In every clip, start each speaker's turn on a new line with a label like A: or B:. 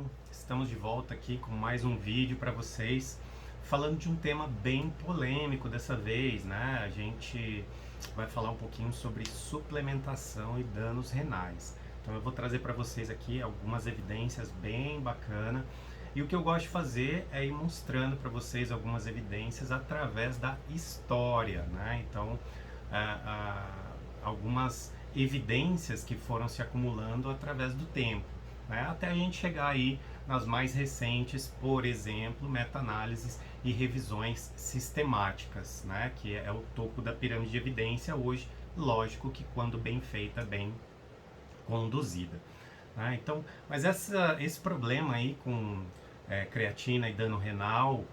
A: bem? Estamos de volta aqui com mais um vídeo para vocês, falando de um tema bem polêmico dessa vez, né? A gente vai falar um pouquinho sobre suplementação e danos renais. Então eu vou trazer para vocês aqui algumas evidências bem bacanas. E o que eu gosto de fazer é ir mostrando para vocês algumas evidências através da história, né? Então, algumas evidências que foram se acumulando através do tempo, né? Até a gente chegar aí nas mais recentes, por exemplo, meta-análises e revisões sistemáticas, né? Que é o topo da pirâmide de evidência hoje, lógico que quando bem feita, bem conduzida. Né? Então, mas esse problema aí com creatina e dano renal,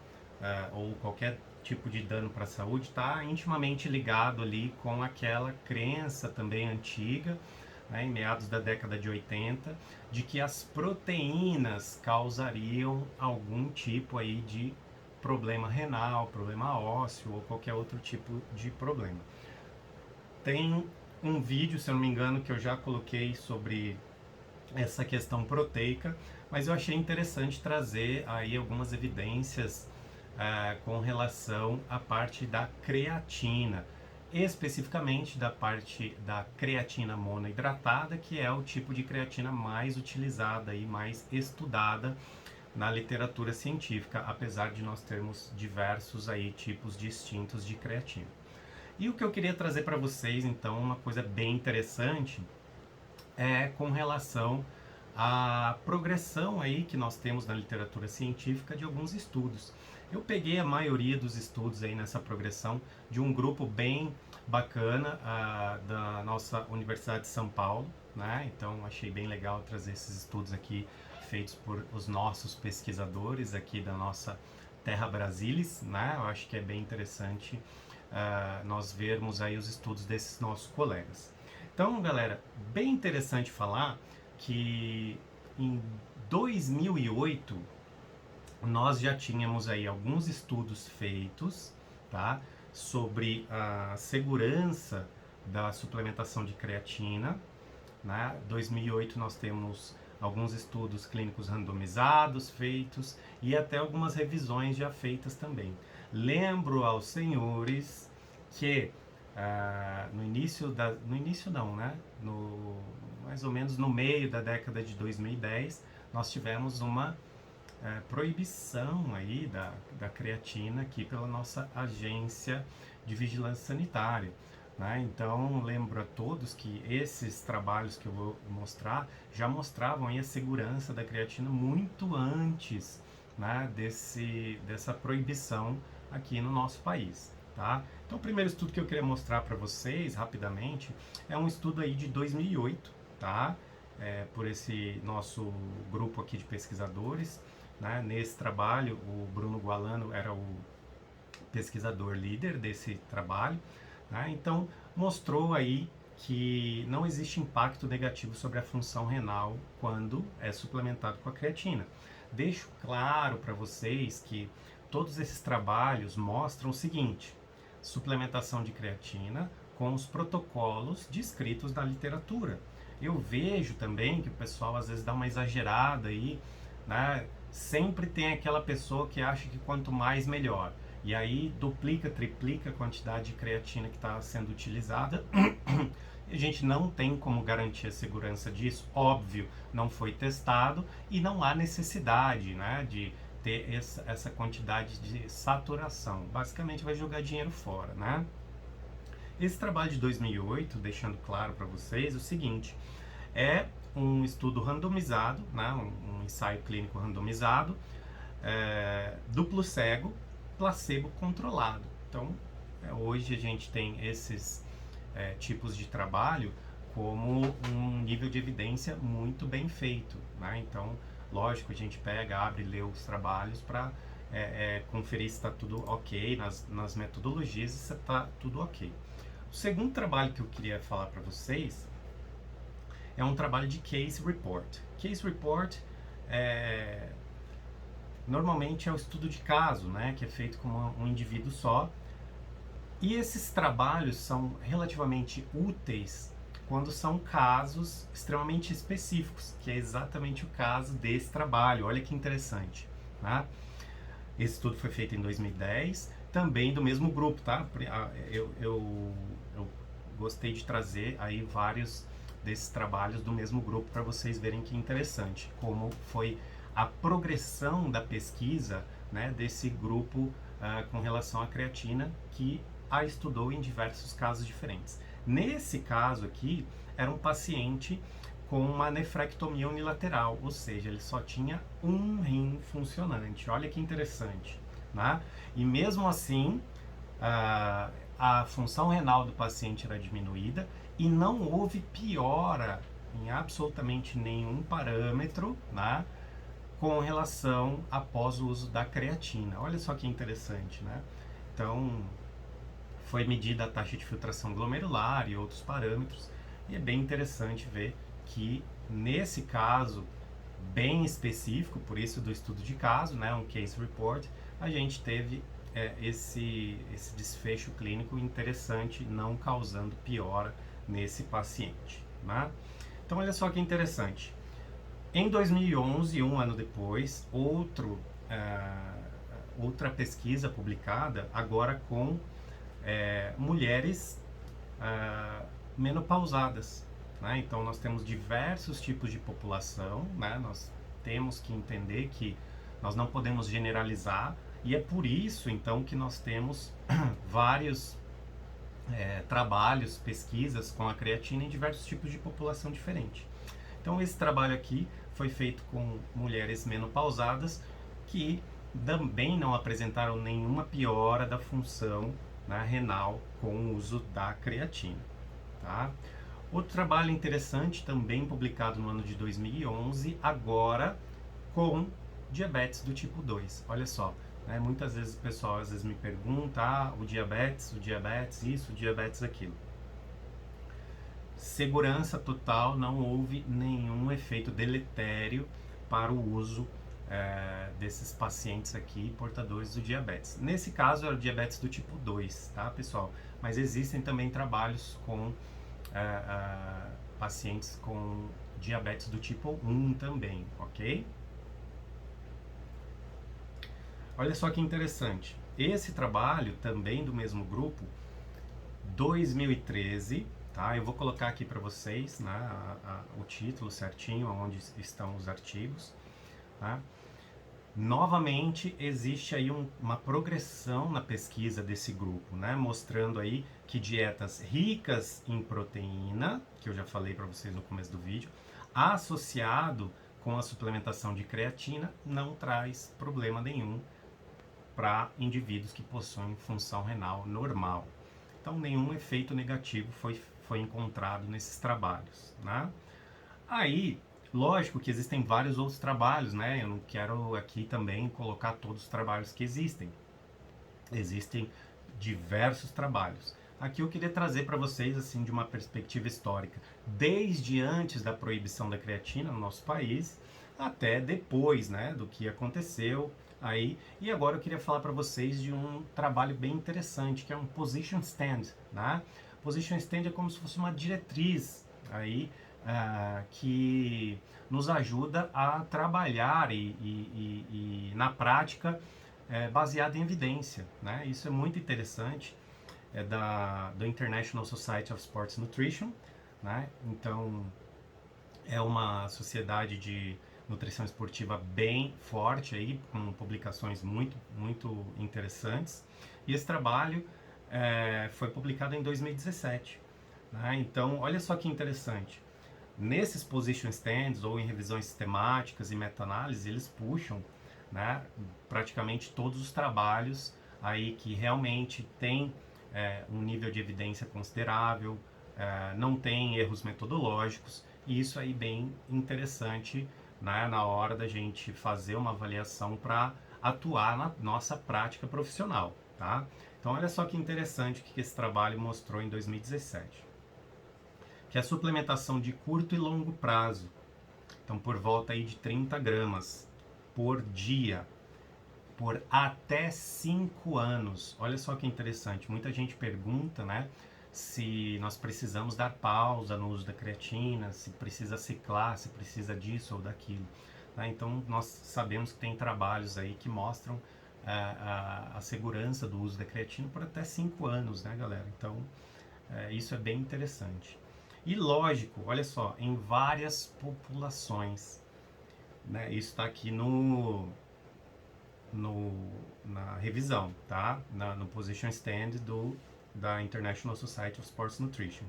A: ou qualquer tipo de dano para a saúde, está intimamente ligado ali com aquela crença também antiga, né, em meados da década de 80, de que as proteínas causariam algum tipo aí de problema renal, problema ósseo ou qualquer outro tipo de problema. Tem um vídeo, se eu não me engano, que eu já coloquei sobre essa questão proteica, mas eu achei interessante trazer aí algumas evidências com relação à parte da creatina, especificamente da parte da creatina monoidratada, que é o tipo de creatina mais utilizada e mais estudada na literatura científica, apesar de nós termos diversos aí tipos distintos de creatina. E o que eu queria trazer para vocês, então, uma coisa bem interessante, é com relação à progressão aí que nós temos na literatura científica de alguns estudos. Eu peguei a maioria dos estudos aí nessa progressão de um grupo bem bacana da nossa Universidade de São Paulo, né? Então achei bem legal trazer esses estudos aqui feitos por os nossos pesquisadores aqui da nossa Terra Brasilis, né? Eu acho que é bem interessante nós vermos aí os estudos desses nossos colegas. Então, galera, bem interessante falar que em 2008 nós já tínhamos aí alguns estudos feitos, tá, sobre a segurança da suplementação de creatina, né? 2008 nós temos alguns estudos clínicos randomizados feitos e até algumas revisões já feitas também. Lembro aos senhores que no início não, né? Mais ou menos no meio da década de 2010, nós tivemos uma proibição aí da creatina aqui pela nossa agência de vigilância sanitária. Né? Então, lembro a todos que esses trabalhos que eu vou mostrar já mostravam aí a segurança da creatina muito antes, né, dessa proibição aqui no nosso país. Tá? Então, o primeiro estudo que eu queria mostrar para vocês, rapidamente, é um estudo aí de 2008, tá? Por esse nosso grupo aqui de pesquisadores. Né? Nesse trabalho, o Bruno Gualano era o pesquisador líder desse trabalho. Né? Então, mostrou aí que não existe impacto negativo sobre a função renal quando é suplementado com a creatina. Deixo claro para vocês que todos esses trabalhos mostram o seguinte: suplementação de creatina com os protocolos descritos na literatura. Eu vejo também que o pessoal às vezes dá uma exagerada aí, né? Sempre tem aquela pessoa que acha que quanto mais melhor. E aí duplica, triplica a quantidade de creatina que está sendo utilizada. A gente não tem como garantir a segurança disso, óbvio, não foi testado e não há necessidade, né, de ter essa quantidade de saturação. Basicamente vai jogar dinheiro fora, né? Esse trabalho de 2008, deixando claro para vocês o seguinte, é um estudo randomizado, né, um ensaio clínico randomizado, duplo cego, placebo controlado. Então, hoje a gente tem esses tipos de trabalho como um nível de evidência muito bem feito. Né? Então, lógico, a gente pega, abre e lê os trabalhos para conferir se está tudo ok nas metodologias e se está tudo ok. O segundo trabalho que eu queria falar para vocês é um trabalho de case report. Case report normalmente é o estudo de caso, né, que é feito com um indivíduo só. E esses trabalhos são relativamente úteis quando são casos extremamente específicos, que é exatamente o caso desse trabalho. Olha que interessante, tá? Esse estudo foi feito em 2010, também do mesmo grupo, tá? Eu gostei de trazer aí vários desses trabalhos do mesmo grupo para vocês verem que interessante, como foi a progressão da pesquisa, né, desse grupo com relação à creatina, que a estudou em diversos casos diferentes. Nesse caso aqui, era um paciente com uma nefrectomia unilateral, ou seja, ele só tinha um rim funcionante. Olha que interessante, né? E mesmo assim, a função renal do paciente era diminuída e não houve piora em absolutamente nenhum parâmetro, né, com relação após o uso da creatina. Olha só que interessante, né? Então, foi medida a taxa de filtração glomerular e outros parâmetros, e é bem interessante ver que nesse caso bem específico, por isso do estudo de caso, né, um case report, a gente teve esse desfecho clínico interessante, não causando piora nesse paciente, né? Então olha só que interessante. Em 2011, um ano depois, outra pesquisa publicada, agora com mulheres menopausadas, né? Então nós temos diversos tipos de população, né? Nós temos que entender que nós não podemos generalizar, e é por isso então que nós temos vários trabalhos, pesquisas com a creatina em diversos tipos de população diferente. Então esse trabalho aqui foi feito com mulheres menopausadas que também não apresentaram nenhuma piora da função, né, renal com o uso da creatina, tá? Outro trabalho interessante, também publicado no ano de 2011, agora com diabetes do tipo 2. Olha só, né, muitas vezes o pessoal às vezes me pergunta, o diabetes isso, o diabetes aquilo. Segurança total, não houve nenhum efeito deletério para o uso desses pacientes aqui portadores do diabetes. Nesse caso era o diabetes do tipo 2, tá, pessoal? Mas existem também trabalhos com pacientes com diabetes do tipo 1 também, ok? Olha só que interessante. Esse trabalho, também do mesmo grupo, 2013, tá? Eu vou colocar aqui para vocês, né, o título certinho, onde estão os artigos, tá? Novamente, existe aí uma progressão na pesquisa desse grupo, né? Mostrando aí que dietas ricas em proteína, que eu já falei para vocês no começo do vídeo, associado com a suplementação de creatina, não traz problema nenhum para indivíduos que possuem função renal normal. Então, nenhum efeito negativo foi encontrado nesses trabalhos, né? Aí, lógico que existem vários outros trabalhos, né? Eu não quero aqui também colocar todos os trabalhos que existem. Existem diversos trabalhos. Aqui eu queria trazer para vocês, assim, de uma perspectiva histórica, desde antes da proibição da creatina no nosso país, até depois, né, do que aconteceu aí. E agora eu queria falar para vocês de um trabalho bem interessante, que é um position stand, né? Position stand é como se fosse uma diretriz aí, que nos ajuda a trabalhar e na prática, baseado em evidência, né? Isso é muito interessante, do International Society of Sports Nutrition, né? Então é uma sociedade de nutrição esportiva bem forte aí, com publicações muito interessantes. E esse trabalho foi publicado em 2017. Né? Então, olha só que interessante. Nesses position stands ou em revisões sistemáticas e meta-análise, eles puxam, né, praticamente todos os trabalhos aí que realmente tem um nível de evidência considerável, não tem erros metodológicos, e isso aí bem interessante, né, na hora da gente fazer uma avaliação para atuar na nossa prática profissional, tá? Então olha só que interessante o que esse trabalho mostrou em 2017. Que é a suplementação de curto e longo prazo, então por volta aí de 30 gramas por dia, por até 5 anos. Olha só que interessante, muita gente pergunta, né, se nós precisamos dar pausa no uso da creatina, se precisa ciclar, se precisa disso ou daquilo. Tá? Então, nós sabemos que tem trabalhos aí que mostram a segurança do uso da creatina por até 5 anos, né, galera? Então, isso é bem interessante. E lógico, olha só, em várias populações, né? Isso está aqui na revisão, tá? No position stand da International Society of Sports Nutrition.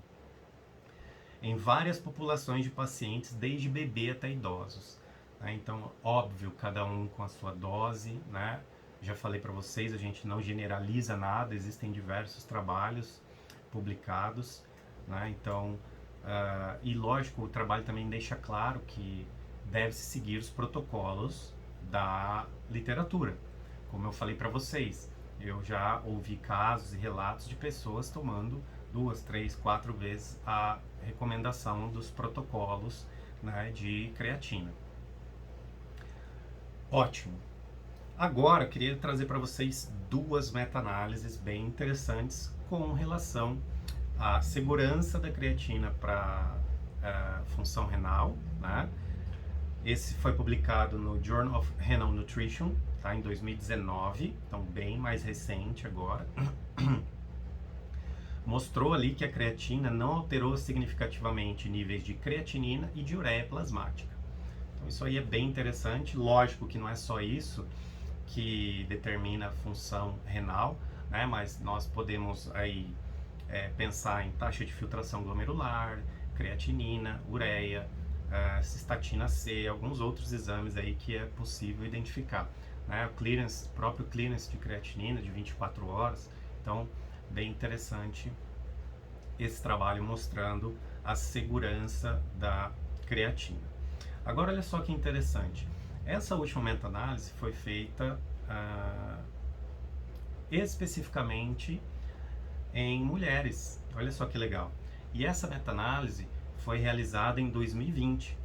A: Em várias populações de pacientes, desde bebê até idosos. Né? Então, óbvio, cada um com a sua dose, né? Já falei para vocês, a gente não generaliza nada, existem diversos trabalhos publicados, né? Então, e lógico, o trabalho também deixa claro que deve-se seguir os protocolos da literatura. Como eu falei para vocês, eu já ouvi casos e relatos de pessoas tomando 2, 3, 4 vezes a recomendação dos protocolos, né, de creatina. Ótimo! Agora eu queria trazer para vocês 2 meta-análises bem interessantes com relação à segurança da creatina para função renal, né? Esse foi publicado no Journal of Renal Nutrition, tá, em 2019, então bem mais recente agora. Mostrou ali que a creatina não alterou significativamente níveis de creatinina e de ureia plasmática. Então isso aí é bem interessante. Lógico que não é só isso que determina a função renal, né? Mas nós podemos aí pensar em taxa de filtração glomerular, creatinina, ureia, cistatina C, alguns outros exames aí que é possível identificar, né? O próprio clearance de creatinina de 24 horas, então bem interessante esse trabalho mostrando a segurança da creatina. Agora olha só que interessante, essa última meta-análise foi feita especificamente em mulheres, olha só que legal, e essa meta-análise foi realizada em 2020.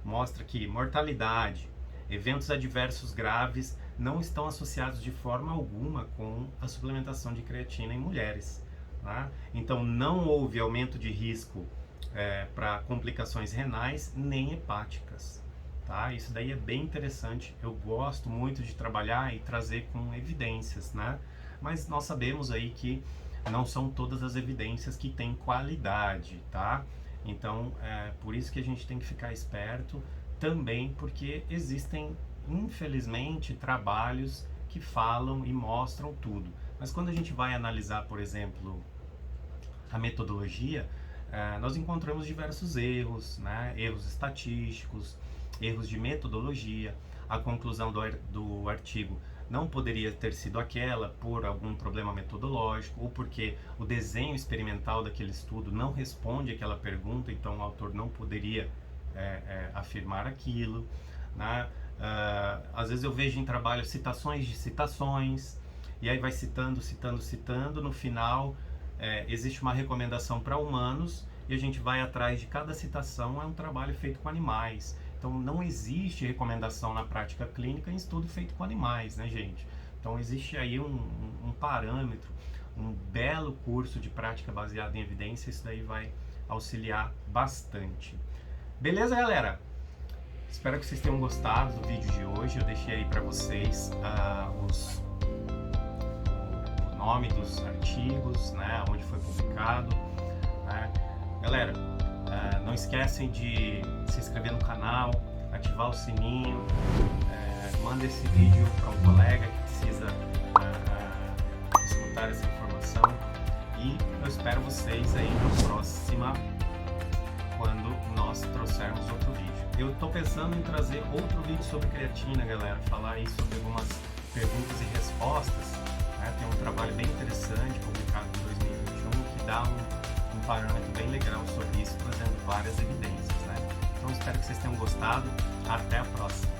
A: Mostra que mortalidade, eventos adversos graves não estão associados de forma alguma com a suplementação de creatina em mulheres. Tá? Então não houve aumento de risco para complicações renais nem hepáticas. Tá? Isso daí é bem interessante. Eu gosto muito de trabalhar e trazer com evidências, né? Mas nós sabemos aí que não são todas as evidências que têm qualidade, tá? Então, por isso que a gente tem que ficar esperto também, porque existem, infelizmente, trabalhos que falam e mostram tudo. Mas quando a gente vai analisar, por exemplo, a metodologia, nós encontramos diversos erros, né? Erros estatísticos, erros de metodologia. A conclusão do artigo não poderia ter sido aquela por algum problema metodológico ou porque o desenho experimental daquele estudo não responde àquela pergunta, então o autor não poderia afirmar aquilo, né? Às vezes eu vejo em trabalho citações de citações, e aí vai citando, no final existe uma recomendação para humanos e a gente vai atrás de cada citação, é um trabalho feito com animais. Então não existe recomendação na prática clínica em estudo feito com animais, né, gente? Então existe aí um parâmetro, um belo curso de prática baseada em evidência, isso daí vai auxiliar bastante. Beleza, galera? Espero que vocês tenham gostado do vídeo de hoje. Eu deixei aí para vocês o nome dos artigos, né, onde foi publicado, né? Galera, não esquecem de se inscrever no canal, ativar o sininho, manda esse vídeo para um colega que precisa escutar essa informação, e eu espero vocês aí na próxima, quando nós trouxermos outro vídeo. Eu estou pensando em trazer outro vídeo sobre creatina, galera, falar aí sobre algumas perguntas e respostas, né? Tem um trabalho bem interessante publicado em 2021 que dá um parâmetro bem legal sobre isso, trazendo várias evidências, né? Então espero que vocês tenham gostado. Até a próxima!